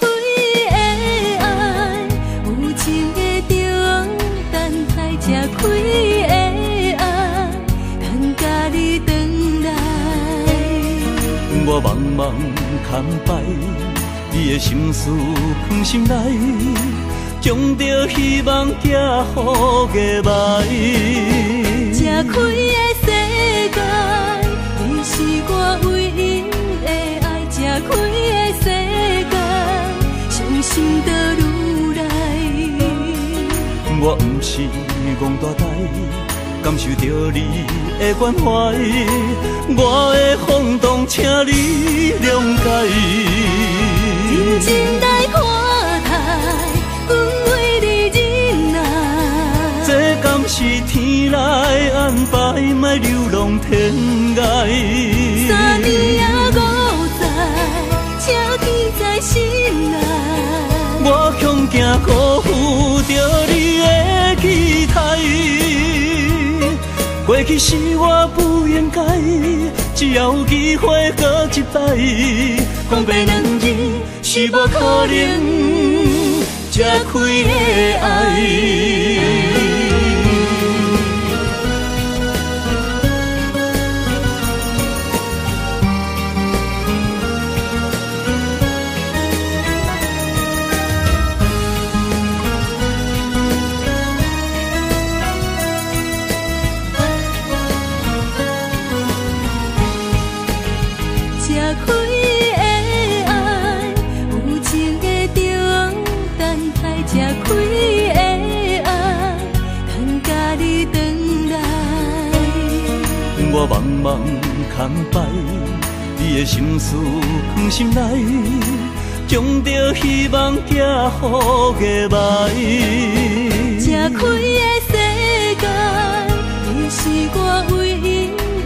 开的爱，有情的中等待，吃开的爱，等甲你回来。我茫茫牵摆，你的心事放心内，将着希望寄予月霾。吃开的世界，你是我唯一的爱。吃开的世界，伤心倒愈来。我不是戆大台，感受着你的关怀，我的放荡，请你谅解。认真来看待，阮为你忍耐。这敢是天来安排，莫流浪天涯。3年也5载，请记在心内。我恐惊辜负着你的期待，过去是我不应该，只要有机会搁一摆，讲白两字是无可能吃开的爱。吃开的爱，有情的中等待。吃开的爱，等甲你回来。我茫茫牵摆，你的心事放心内，将着希望寄予月霾。吃开的世界，你是我唯一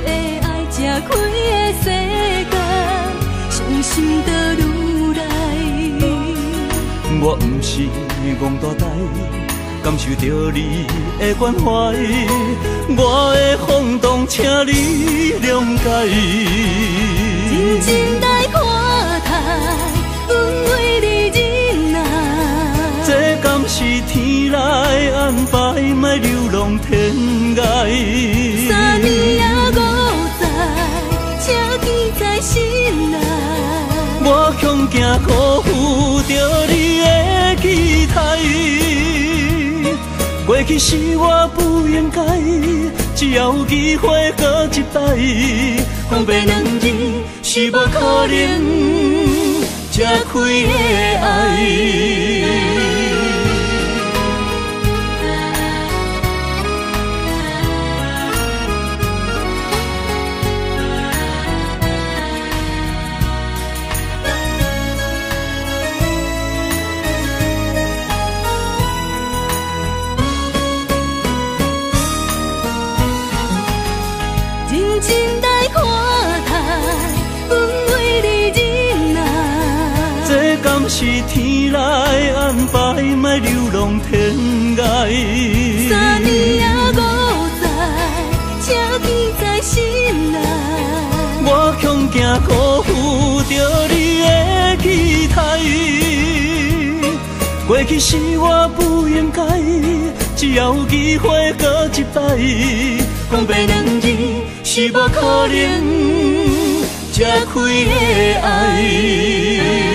的爱。吃开的世界，伤心倒愈来。我不是戆大台，感受着你的关怀，我的放荡，请你谅解。认真来看待，阮为你忍耐。这敢是天来安排，莫流浪天涯。3年也5载，请记在心内。我恐惊辜负着你的期待，过去是我不应该，只要有机会搁一摆，讲白两字是无可能吃开的爱。认真来看待，阮为你忍耐。这敢是天来安排，莫流浪天涯。3年也5载，请记在心内。我恐惊辜负着你的期待，过去是我不应该，只要有机会搁一摆，讲白两字是无可能吃开的爱。